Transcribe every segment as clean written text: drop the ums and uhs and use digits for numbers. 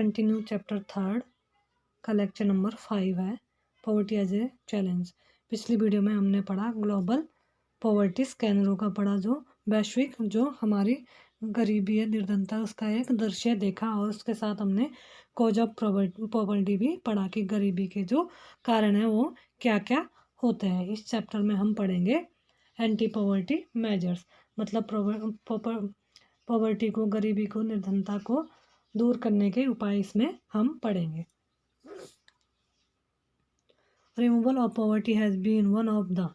Continue chapter 3 का lecture number 5 है, poverty as a challenge. पिछली वीडियो में हमने पढ़ा ग्लोबल पॉवर्टी स्कैनरों का पढ़ा, जो वैश्विक जो हमारी गरीबी है, निर्धनता, उसका एक दृश्य देखा, और उसके साथ हमने कॉज ऑफ पॉवर्टी भी पढ़ा कि गरीबी के जो कारण है वो क्या क्या होते हैं। इस चैप्टर में हम पढ़ेंगे एंटी पॉवर्टी मेजर्स, मतलब पॉवर्टी को, गरीबी को, निर्धनता को दूर करने के उपाय इसमें हम पढ़ेंगे। Removal of poverty has been one of the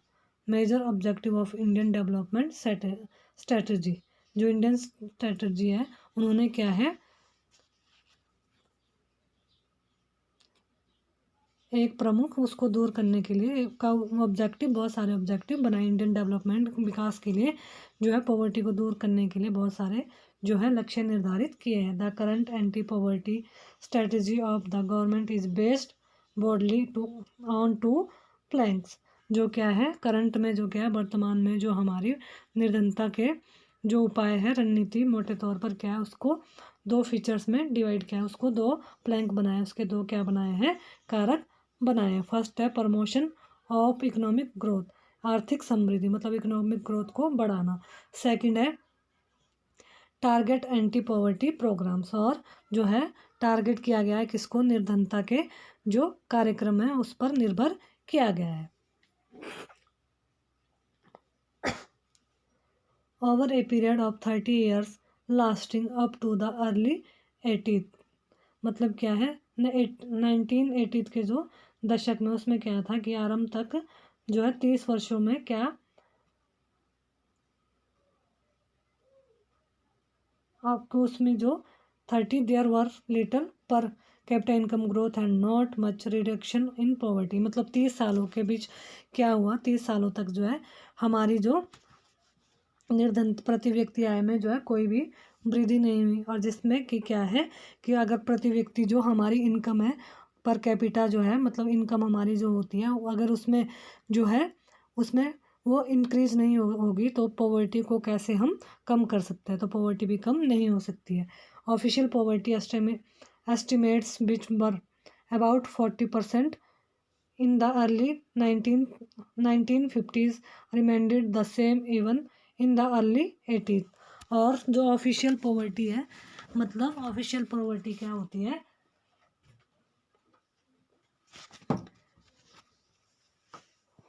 major objective of Indian development strategy. जो इंडियन स्ट्रेटजी है, उन्होंने क्या है, एक प्रमुख उसको दूर करने के लिए का ऑब्जेक्टिव, बहुत सारे ऑब्जेक्टिव बनाए इंडियन डेवलपमेंट विकास के लिए, जो है पॉवर्टी को दूर करने के लिए बहुत सारे जो है लक्ष्य निर्धारित किए हैं। The current anti poverty strategy of the government is based broadly on two planks. जो क्या है करंट में, जो क्या है वर्तमान में, जो हमारी निर्धनता के जो उपाय है, रणनीति मोटे तौर पर क्या है, उसको दो फीचर्स में डिवाइड किया है, उसको दो प्लैंक बनाए, उसके दो क्या बनाए हैं, कारक बनाए। फर्स्ट है प्रमोशन ऑफ इकोनॉमिक ग्रोथ, आर्थिक समृद्धि, मतलब इकोनॉमिक ग्रोथ को बढ़ाना। सेकंड है टारगेट एंटी पॉवर्टी प्रोग्राम्स, और जो है टारगेट किया गया है किसको, निर्धनता के जो कार्यक्रम है उस पर निर्भर किया गया है। Over a period of 30 years lasting up to the early 80, मतलब क्या है 1980 के जो दशक में, उसमें क्या था कि आरंभ तक जो है 30 वर्षों में क्या आपको उसमें जो 30 there were little per capita income growth and not much reduction in poverty, मतलब 30 सालों के बीच क्या हुआ, 30 सालों तक जो है हमारी जो निर्धन प्रति व्यक्ति आय में जो है कोई भी वृद्धि नहीं हुई, और जिसमें कि क्या है कि अगर प्रति व्यक्ति जो हमारी इनकम है पर कैपिटा जो है, मतलब इनकम हमारी जो होती है, अगर उसमें जो है उसमें वो इंक्रीज नहीं होगी तो पॉवर्टी को कैसे हम कम कर सकते हैं, तो पॉवर्टी भी कम नहीं हो सकती है। Official poverty estimates which were about 40% in the early 1950s remained the same even in the early 80s। और जो ऑफिशियल पॉवर्टी है, मतलब ऑफिशियल पॉवर्टी क्या होती है,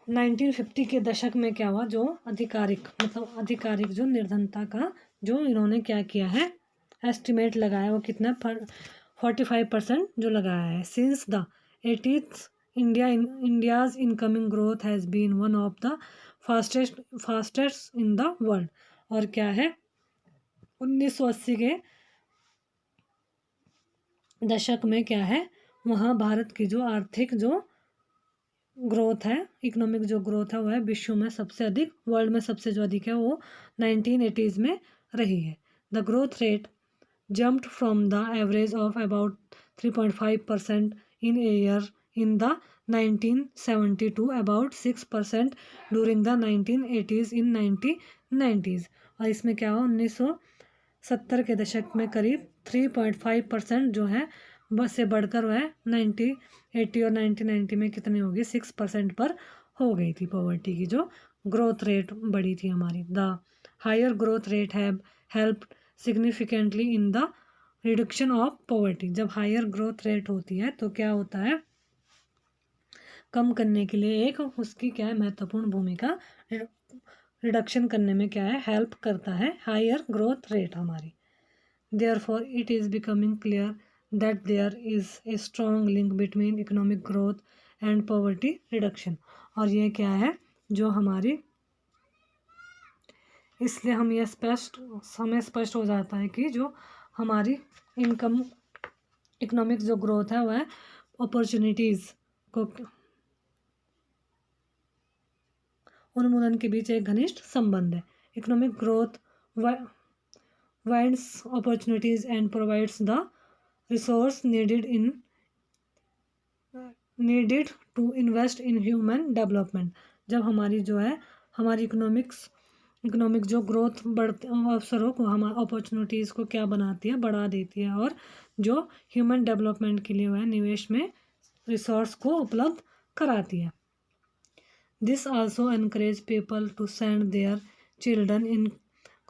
1950 के दशक में क्या हुआ, जो आधिकारिक, मतलब आधिकारिक जो निर्धनता का जो इन्होंने क्या किया है, एस्टिमेट लगाया, वो कितना 45% जो लगाया है। Since the 80s India's incoming growth has been one of the fastest in the world. और क्या है 1980 के दशक में क्या है, वहाँ भारत की जो आर्थिक जो ग्रोथ है, इकोनॉमिक जो ग्रोथ है, वो है विश्व में सबसे अधिक, वर्ल्ड में सबसे जो अधिक है वो 1980s में रही है। The growth rate jumped from the average of about 3.5% in a year in the 1970 to about 6% during the 1980s in 1990s। और इसमें क्या हुआ 1970 के दशक में करीब 3.5% जो है बस से बढ़कर वह 1980 और 1990 में कितनी होगी, 6% पर हो गई थी। पॉवर्टी की जो ग्रोथ रेट बढ़ी थी हमारी। The higher growth rate have helped significantly in the reduction of poverty. जब हायर ग्रोथ रेट होती है तो क्या होता है, कम करने के लिए एक उसकी क्या है महत्वपूर्ण भूमिका, रिडक्शन करने में क्या है हेल्प करता है हायर ग्रोथ रेट हमारी। Therefore it is becoming clear that there is a strong link between economic growth and poverty reduction. और ये क्या है जो हमारी, इसलिए हमें स्पष्ट हो जाता है कि जो हमारी इनकम इकोनॉमिक जो ग्रोथ है वह अपॉर्चुनिटीज़ को उन्मूलन के बीच एक घनिष्ठ संबंध है। Economic growth widens opportunities and provides the resource needed to invest in human development. जब हमारी जो है हमारी इकोनॉमिक्स इकोनॉमिक जो ग्रोथ बढ़ते अवसरों को हम अपॉर्चुनिटीज़ को क्या बनाती है, बढ़ा देती है, और जो ह्यूमन डेवलपमेंट के लिए वह निवेश में रिसोर्स को उपलब्ध कराती है। This also encourage people to send their children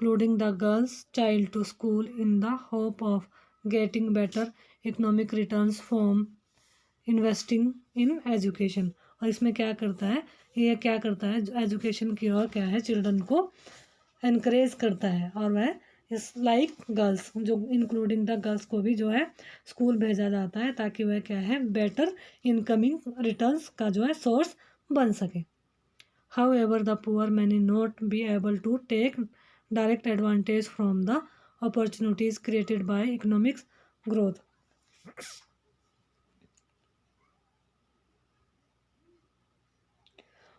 including the girls child to school in the hope of getting better economic returns from investing in education। और इसमें क्या करता है, ये क्या करता है, एजुकेशन की ओर क्या है, चिल्ड्रन को एनकरेज करता है, और वह इस लाइक गर्ल्स जो इंक्लूडिंग द गर्ल्स को भी जो है स्कूल भेजा जाता है ताकि वह क्या है बेटर इनकमिंग रिटर्न्स का जो है सोर्स बन सके। However, the poor may not be able to take direct advantage from the opportunities created by economic growth।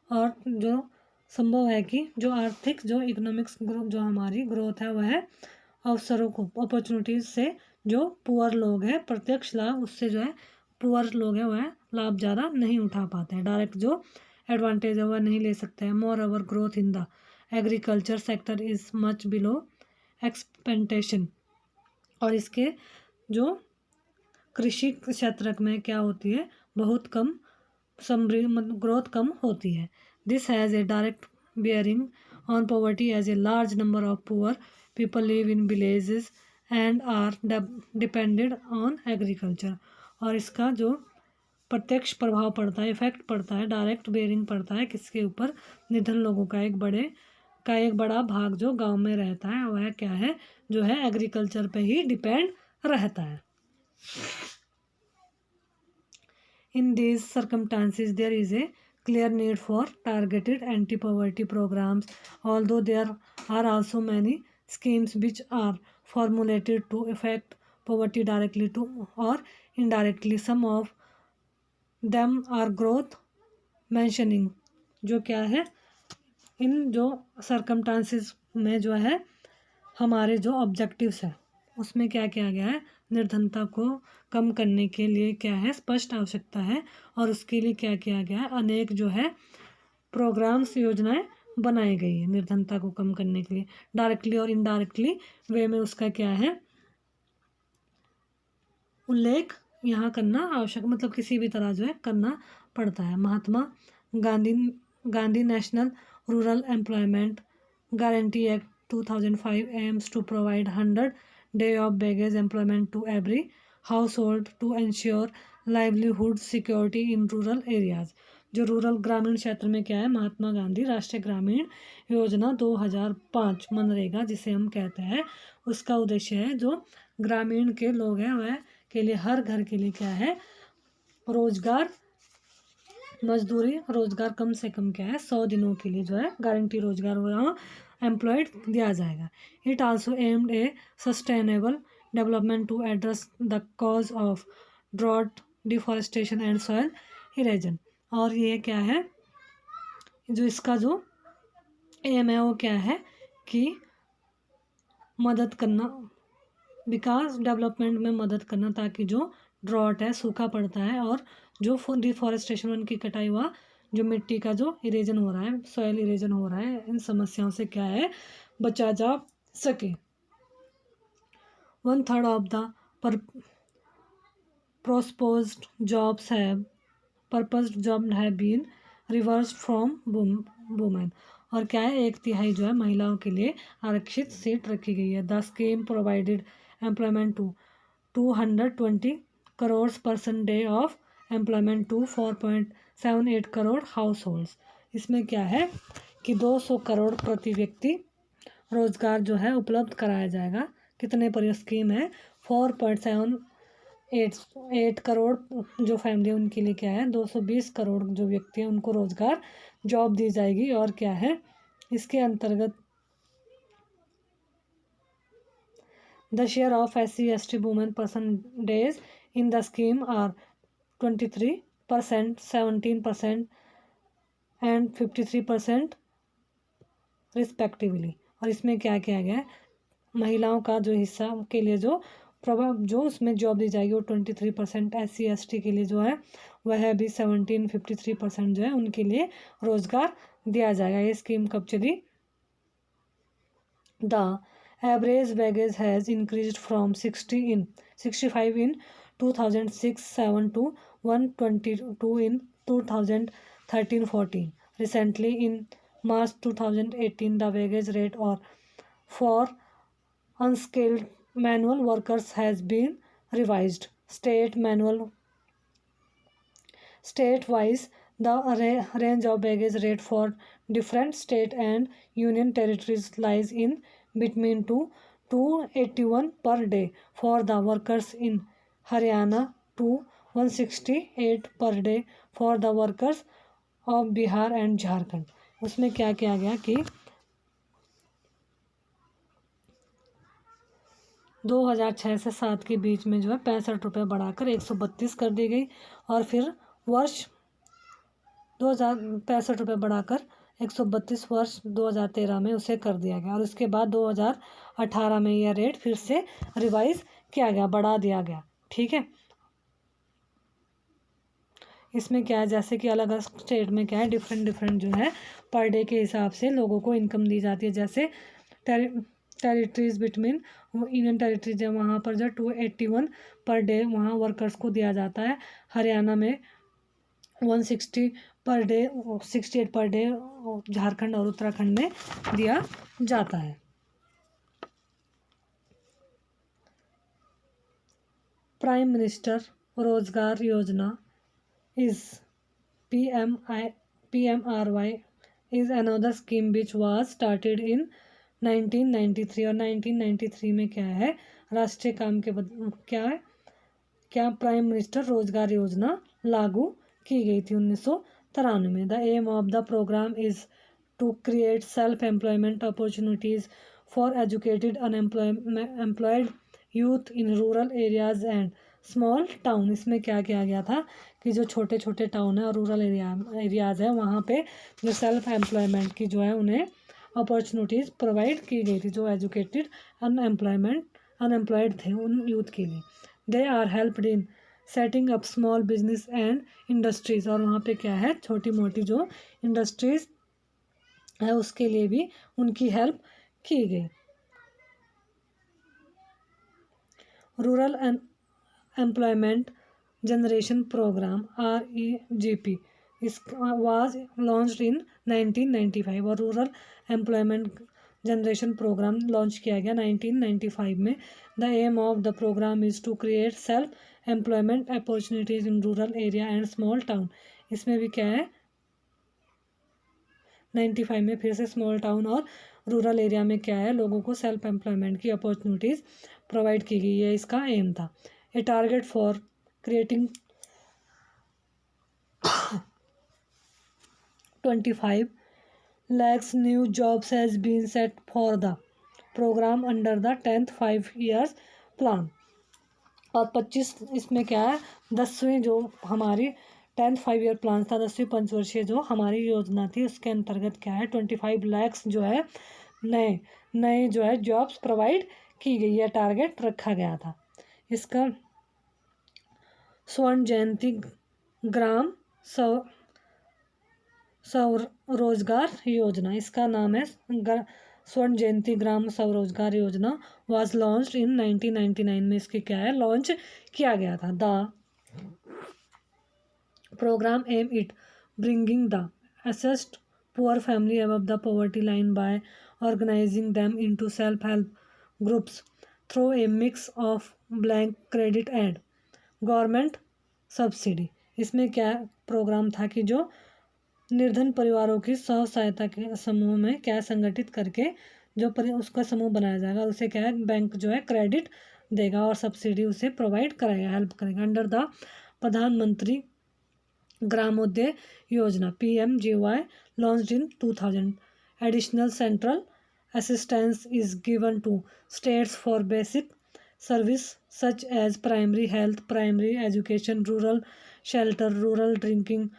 और जो संभव है कि जो आर्थिक जो इकोनॉमिक्स ग्रोथ जो हमारी ग्रोथ है वह अवसरों को अपॉर्चुनिटीज से जो पुअर लोग हैं प्रत्यक्ष लाभ उससे जो है पुअर लोग हैं वह लाभ ज़्यादा नहीं उठा पाते हैं, डायरेक्ट जो एडवांटेज है वह नहीं ले सकते हैं। More over growth in the agriculture sector is much below expectation. और इसके जो कृषि क्षेत्र में क्या होती है बहुत कम ग्रोथ कम होती है। This has a direct bearing on poverty as a large number of poor people live in villages and are dependent on agriculture। और इसका जो प्रत्यक्ष प्रभाव पड़ता है, इफेक्ट पड़ता है, डायरेक्ट बेयरिंग पड़ता है किसके ऊपर, निर्धन लोगों का एक बड़ा भाग जो गांव में रहता है वह क्या है जो है एग्रीकल्चर पे ही डिपेंड रहता है। In these circumstances, there is a clear need for targeted anti-poverty programs, although there are also many schemes which are formulated to affect poverty directly to or indirectly. Some of them are growth mentioning, जो क्या है इन जो circumstances में जो है हमारे जो objectives है उसमें क्या किया गया है, निर्धनता को कम करने के लिए क्या है स्पष्ट आवश्यकता है, और उसके लिए क्या किया गया है अनेक जो है प्रोग्राम्स योजनाएं बनाई गई है निर्धनता को कम करने के लिए। डायरेक्टली और इनडायरेक्टली वे में उसका क्या है उल्लेख यहाँ करना आवश्यक, मतलब किसी भी तरह जो है करना पड़ता है। Mahatma Gandhi national rural employment guarantee act 2005 aims to provide 100 day of baggage employment to every household to ensure livelihood security in rural areas। जो रूरल ग्रामीण क्षेत्र में क्या है महात्मा गांधी राष्ट्रीय ग्रामीण योजना 2005 मनरेगा जिसे हम कहते हैं, उसका उद्देश्य है जो ग्रामीण के लोग हैं वह के लिए हर घर के लिए क्या है रोजगार मजदूरी रोजगार कम से कम क्या है 100 दिनों के लिए जो है गारंटी रोजगार वहाँ एम्प्लॉयड दिया जाएगा। It also aimed a sustainable development to address the cause of drought deforestation and soil erosion. और ये क्या है जो इसका जो एम है वो क्या है कि मदद करना विकास डेवलपमेंट में मदद करना ताकि जो ड्रॉट है सूखा पड़ता है और जो डिफॉरेस्टेशन उनकी कटाई हुआ जो मिट्टी का जो इरेजन हो रहा है सॉइल इरेजन हो रहा है इन समस्याओं से क्या है बचा जा सके। 1/3 of the proposed jobs have been reversed from women। और क्या है 1/3 जो है महिलाओं के लिए आरक्षित सीट रखी गई है। The scheme provided employment to 220 crore person day of employment to 4.78 crore households. इसमें क्या है कि 200 करोड़ प्रति व्यक्ति रोजगार जो है उपलब्ध कराया जाएगा। कितने पर यह स्कीम है 4.78 करोड़ जो फैमिली उनके लिए क्या है 220 करोड़ जो व्यक्ति हैं उनको रोजगार जॉब दी जाएगी। और क्या है इसके अंतर्गत the share of SC/ST women percentage in the scheme are 23%, 17% and 53% respectively. और इसमें क्या किया गया है महिलाओं का जो हिस्सा के लिए जो जो उसमें जॉब दी जाएगी वो 23%, SC/ST के लिए जो है वह भी 17, 53% जो है उनके लिए रोजगार दिया जाएगा। ये स्कीम कब चली The average wage has increased from 65 in 2006-7 to 122 in 2013-14. Recently, in March 2018, the wage rate for unskilled manual workers has been revised. State-wise, the range of wage rate for different state and union territories lies in between 281 per day for the workers in Haryana to 168 per day for the workers of Bihar and Jharkhand. उसमें क्या किया गया कि 2006 से 7 के बीच में जो है 65 रुपये बढ़ाकर 132 कर दी गई, और फिर वर्ष 2065 रुपये बढ़ाकर 132 वर्ष 2013 में उसे कर दिया गया, और उसके बाद 2018 में यह रेट फिर से रिवाइज किया गया, बढ़ा दिया गया। ठीक है, इसमें क्या है, जैसे कि अलग अलग स्टेट में क्या है, डिफरेंट जो है पर डे के हिसाब से लोगों को इनकम दी जाती है। जैसे टेरिटरीज बिटवीन यूनियन टेरिटरीज है, वहाँ पर जो 281 पर डे वहाँ वर्कर्स को दिया जाता है। हरियाणा में 160 per day, 68 per day Jharkhand और उत्तराखंड में दिया जाता है। प्राइम मिनिस्टर रोजगार योजना is PMRY is another scheme which was started in 1993, और 1993 में क्या है, राष्ट्रीय काम के क्या प्राइम मिनिस्टर रोजगार योजना लागू की गई थी 1993 में। The aim of the programme is to create self employment opportunities for educated unemployed youth in rural areas and small town. इसमें क्या किया गया था कि जो छोटे छोटे टाउन है और रूरल एरियाज़ है, वहाँ पे जो सेल्फ एम्प्लॉयमेंट की जो है उन्हें अपॉर्चुनिटीज़ प्रोवाइड की गई थी, जो एजुकेटेड अनएम्प्लॉयड थे उन यूथ के लिए। They are helped in setting up small business and industries, और वहाँ पे क्या है, छोटी मोटी जो इंडस्ट्रीज़ है उसके लिए भी उनकी हेल्प की गई। Rural employment generation programme REGP was launched in 1995, और rural employment generation programme launch किया गया 1995 में। The aim of the programme is to create self employment opportunities in rural area and small town. इसमें भी क्या है, 95 में फिर से स्मॉल टाउन और रूरल एरिया में क्या है, लोगों को सेल्फ एम्प्लॉयमेंट की अपॉर्चुनिटीज़ प्रोवाइड की गई है, इसका एम था। ए target for creating 25 lakhs new jobs has been set for the program under the 10th 5 years plan। और 25 इसमें क्या है, 10वीं जो हमारी 10th 5 ईयर प्लान था, 10वीं पंचवर्षीय जो हमारी योजना थी, उसके अंतर्गत क्या है 25 lakhs जो है नए जो है जॉब्स प्रोवाइड की गई है, टारगेट रखा गया था। इसका स्वर्ण जयंती ग्राम स्वरोजगार योजना, इसका नाम है स्वर्ण जयंती ग्राम स्वरोजगार योजना, वाज लॉन्च्ड इन 1999 में इसके क्या है, लॉन्च किया गया था। The programme aim it bringing the assisted poor family above the poverty line by organising them into self help groups through a mix of bank credit and government subsidy. इसमें क्या programme था कि जो निर्धन परिवारों की स्व सहायता के समूह में क्या संगठित करके जो उसका समूह बनाया जाएगा, उसे क्या है बैंक जो है क्रेडिट देगा और सब्सिडी उसे प्रोवाइड कराएगा, हेल्प करेगा। अंडर द प्रधानमंत्री Gramodaya Yojana PMGY launched in 2000, additional central assistance is given to states for basic service such as primary health, primary education, rural shelter, rural drinking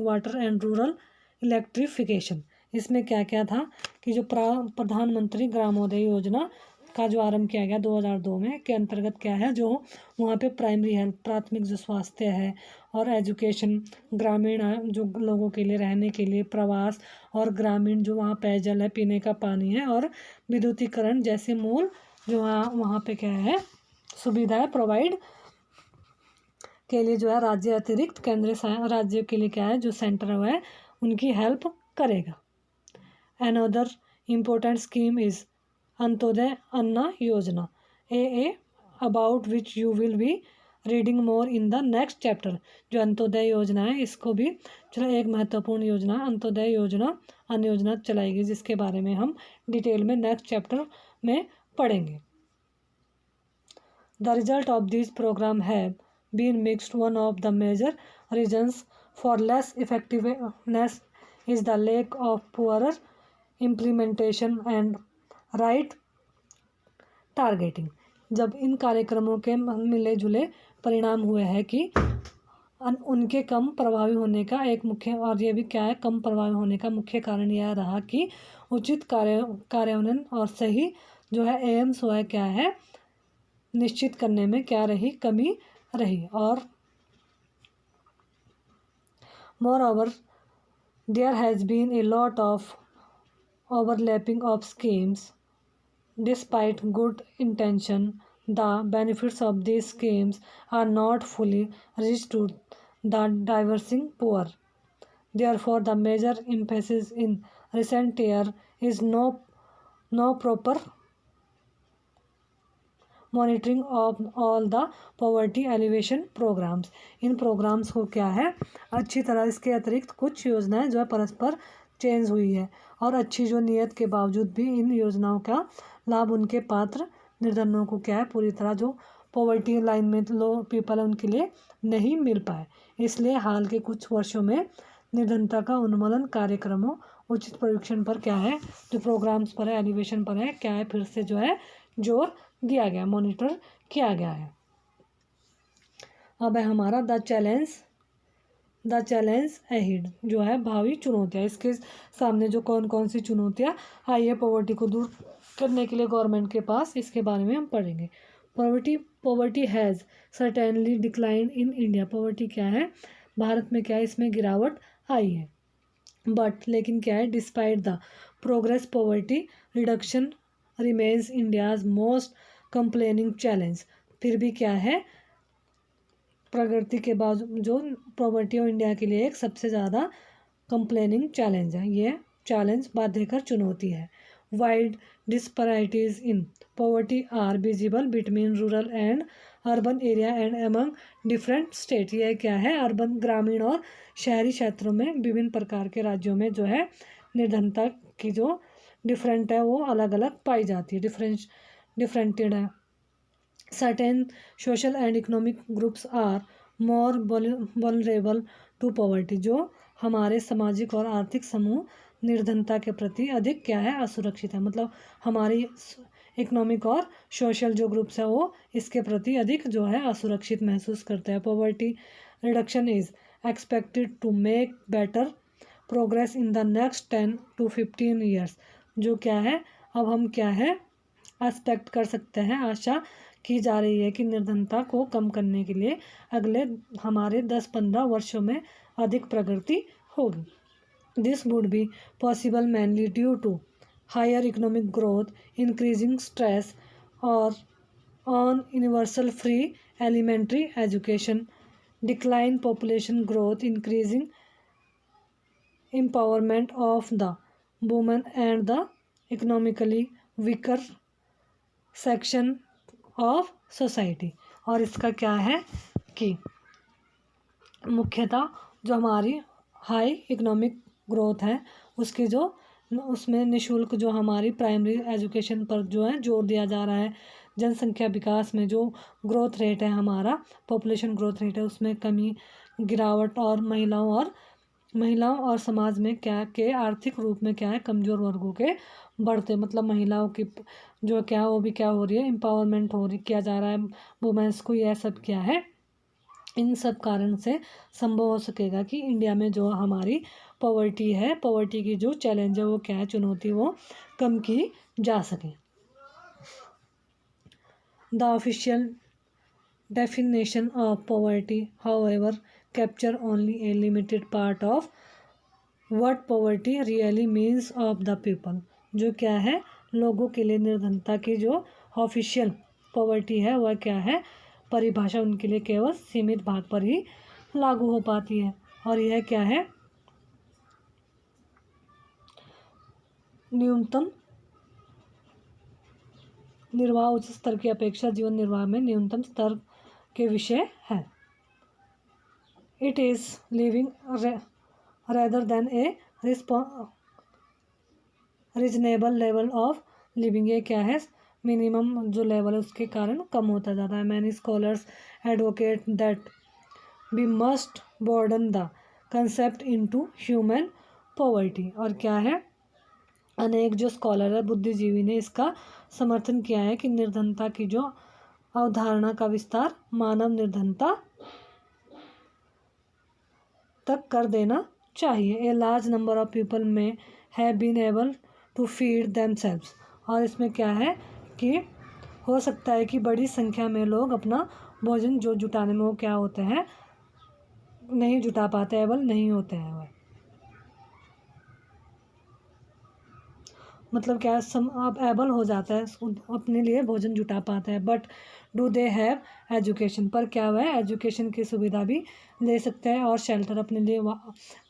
water and rural electrification। इसमें क्या क्या था कि जो प्रधानमंत्री ग्रामोदय योजना का जो आरंभ किया गया 2002 में, के अंतर्गत क्या है, जो वहाँ पे प्राइमरी हेल्थ, प्राथमिक जो स्वास्थ्य है, और एजुकेशन, ग्रामीण जो लोगों के लिए रहने के लिए, प्रवास, और ग्रामीण जो वहाँ पेयजल है, पीने का पानी है, और विद्युतीकरण जैसे मूल जो वहाँ पे क्या है सुविधाएं प्रोवाइड के लिए जो है राज्य अतिरिक्त केंद्रीय राज्य के लिए क्या है जो सेंटर है उनकी हेल्प करेगा। Another important scheme is Antyodaya Anna Yojana, a about which you will be reading more in the next chapter. जो अंत्योदय योजना है इसको भी चलो एक महत्वपूर्ण योजना अंत्योदय योजना अन्य योजना चलाएगी, जिसके बारे में हम डिटेल में नेक्स्ट चैप्टर में पढ़ेंगे। The result of this programme have been mixed. One of the major reasons for less effectiveness is the lack of poorer implementation and right targeting. जब इन कार्यक्रमों के मिले जुले परिणाम हुए हैं कि उनके कम प्रभावी होने का एक मुख्य, और ये भी क्या है, कम प्रभावी होने का मुख्य कारण यह रहा कि उचित कार्यान्वयन और सही जो है एम्स वह क्या है निश्चित करने में क्या रही कमी रही। और moreover there has been a lot of overlapping of schemes. Despite good intention, the benefits of these schemes are not fully reached to the diversing poor. Therefore the major emphasis in recent year is no proper monitoring of all the poverty alleviation programmes. इन programmes को क्या है अच्छी तरह, इसके अतिरिक्त कुछ योजनाएं जो है परस्पर चेंज हुई है, और अच्छी जो नीयत के बावजूद भी इन योजनाओं का लाभ उनके पात्र निर्धनों को क्या है पूरी तरह जो पॉवर्टी लाइन में लो पीपल है उनके लिए नहीं मिल पाए। इसलिए हाल के कुछ वर्षों में निर्धनता का उन्मूलन कार्यक्रमों, उचित परीक्षण पर क्या है जो प्रोग्राम्स पर है, एलिवेशन पर है क्या है फिर से जो है जोर दिया गया, मॉनिटर किया गया है। अब है हमारा द चैलेंज अहेड जो है भावी चुनौतियाँ। इसके सामने जो कौन कौन सी चुनौतियाँ आई है पॉवर्टी को दूर करने के लिए गवर्नमेंट के पास, इसके बारे में हम पढ़ेंगे। Poverty has certainly declined in India. Poverty क्या है भारत में क्या है इसमें गिरावट आई है, बट लेकिन क्या है despite the progress poverty reduction remains India's most complaining challenge. फिर भी क्या है प्रगति के बाद जो पॉवर्टी ऑफ इंडिया के लिए एक सबसे ज़्यादा कंप्लेनिंग चैलेंज है, ये चैलेंज बाध्यकर चुनौती है। Wide disparities in poverty are visible between rural and urban area and among different state. यह क्या है अर्बन ग्रामीण और शहरी क्षेत्रों में विभिन्न प्रकार के राज्यों में जो है निर्धनता की जो डिफरेंट है वो अलग अलग पाई जाती है, डिफरेंटेड है। Certain social and economic groups are more vulnerable to poverty. जो हमारे सामाजिक और आर्थिक समूह निर्धनता के प्रति अधिक क्या है असुरक्षित है, मतलब हमारी इकोनॉमिक और सोशल जो ग्रुप्स है वो इसके प्रति अधिक जो है असुरक्षित महसूस करते हैं। Poverty reduction is expected to make better progress in the next 10 to 15 years. जो क्या है अब हम क्या है एक्सपेक्ट कर सकते हैं, आशा की जा रही है कि निर्धनता को कम करने के लिए अगले हमारे 10-15 वर्षों में अधिक प्रगति होगी। This would be possible mainly due to higher economic growth, increasing stress और on universal free elementary education, decline population growth, increasing empowerment of the women and the economically weaker section of society। और इसका क्या है कि मुख्यतः जो हमारी high economic growth है उसकी जो उसमें निःशुल्क जो हमारी प्राइमरी एजुकेशन पर जो है जोर दिया जा रहा है। जनसंख्या विकास में जो ग्रोथ रेट है हमारा पॉपुलेशन ग्रोथ रेट है उसमें कमी गिरावट, और महिलाओं और समाज में क्या के आर्थिक रूप में क्या है कमज़ोर वर्गों के बढ़ते, मतलब महिलाओं की जो क्या वो भी क्या हो रही है एम्पावरमेंट किया जा रहा है वुमेंस को। यह सब क्या है इन सब कारण से संभव हो सकेगा कि इंडिया में जो हमारी पॉवर्टी है, पॉवर्टी की जो चैलेंज है वो क्या है चुनौती वो कम की जा सके। The official definition of poverty, however, capture only a limited part of what poverty really means of the people. जो क्या है लोगों के लिए निर्धनता की जो ऑफिशियल पॉवर्टी है वह क्या है परिभाषा उनके लिए केवल सीमित भाग पर ही लागू हो पाती है। और यह क्या है न्यूनतम निर्वाह उच्च स्तर की अपेक्षा जीवन निर्वाह में न्यूनतम स्तर के विषय है। It is living rather than A reasonable level of living. ये क्या है मिनिमम जो लेवल है उसके कारण कम होता जाता है। Many scholars advocate that we must broaden the concept into human poverty. और क्या है अनेक जो स्कॉलर है बुद्धिजीवी ने इसका समर्थन किया है कि निर्धनता की जो अवधारणा का विस्तार मानव निर्धनता तक कर देना चाहिए। A large number of people may have been able to feed themselves. और इसमें क्या है कि हो सकता है कि बड़ी संख्या में लोग अपना भोजन जो जुटाने में वो क्या होते हैं नहीं जुटा पाते, एबल नहीं होते हैं वह मतलब क्या अब एबल हो जाता है अपने लिए भोजन जुटा पाते हैं। But do they have education, पर क्या वह एजुकेशन की सुविधा भी ले सकते हैं और शेल्टर अपने लिए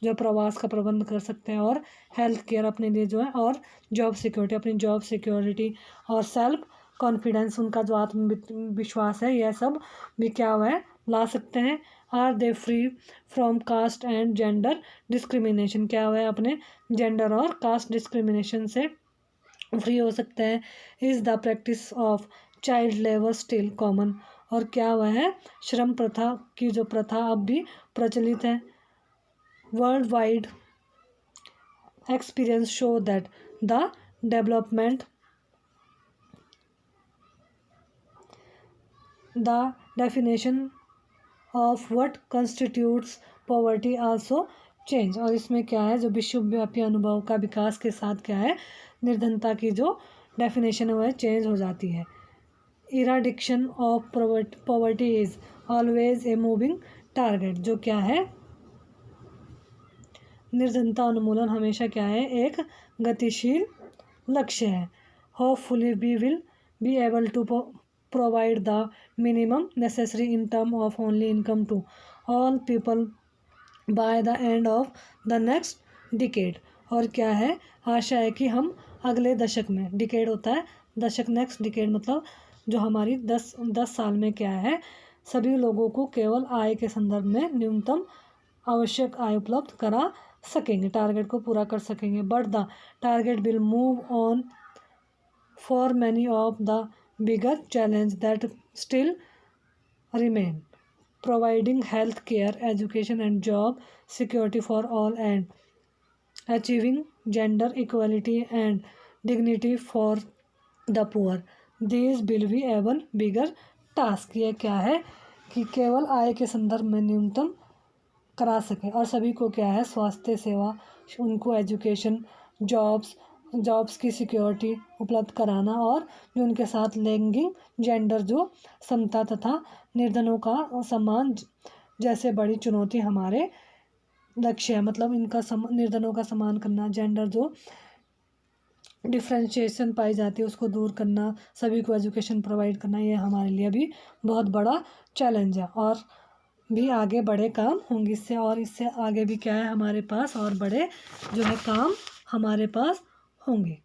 जो प्रवास का प्रबंध कर सकते हैं और हेल्थ केयर अपने लिए जो है और जॉब सिक्योरिटी अपनी जॉब सिक्योरिटी और सेल्फ कॉन्फिडेंस उनका जो आत्मविश्वास है यह सब भी क्या हुआ है ला सकते हैं। Are they free from caste and gender discrimination, क्या हुआ है अपने जेंडर और कास्ट डिस्क्रिमिनेशन से फ्री हो सकते हैं। Is the practice of child labour still common, और क्या हुआ है श्रम प्रथा की जो प्रथा अब भी प्रचलित है। World wide experience show that the development the definition of what constitutes poverty also change. और इसमें क्या है जो विश्वव्यापी अनुभव का विकास के साथ क्या है निर्धनता की जो डेफिनेशन है वह चेंज हो जाती है। Eradication of poverty is always a moving target, जो क्या है निर्धनता उन्मूलन हमेशा क्या है एक गतिशील लक्ष्य है। Hopefully we will be able to provide the minimum necessary in term of only income to all people by the end of the next decade. और क्या है आशा है कि हम अगले दशक में, डिकेड होता है दशक, नेक्स्ट डिकेड मतलब जो हमारी 10 साल में क्या है सभी लोगों को केवल आय के संदर्भ में न्यूनतम आवश्यक आय उपलब्ध करा सकेंगे, टारगेट को पूरा कर सकेंगे। But the target will move on for many of the bigger challenge that still remain, providing health care, education and job security for all, and achieving gender equality and dignity for the poor. These will be even bigger task। ये क्या है कि केवल आय के संदर्भ में न्यूनतम करा सकें और सभी को क्या है स्वास्थ्य सेवा, उनको एजुकेशन, जॉब्स की सिक्योरिटी उपलब्ध कराना और जो उनके साथ लैंगिक जेंडर जो समता तथा निर्धनों का सम्मान जैसे बड़ी चुनौती हमारे लक्ष्य है। मतलब इनका निर्धनों का सम्मान करना, जेंडर जो डिफ्रेंशिएशन पाई जाती है उसको दूर करना, सभी को एजुकेशन प्रोवाइड करना, ये हमारे लिए भी बहुत बड़ा चैलेंज है और भी आगे बड़े काम होंगे इससे, और इससे आगे भी क्या है हमारे पास और बड़े जो है काम हमारे पास होंगे।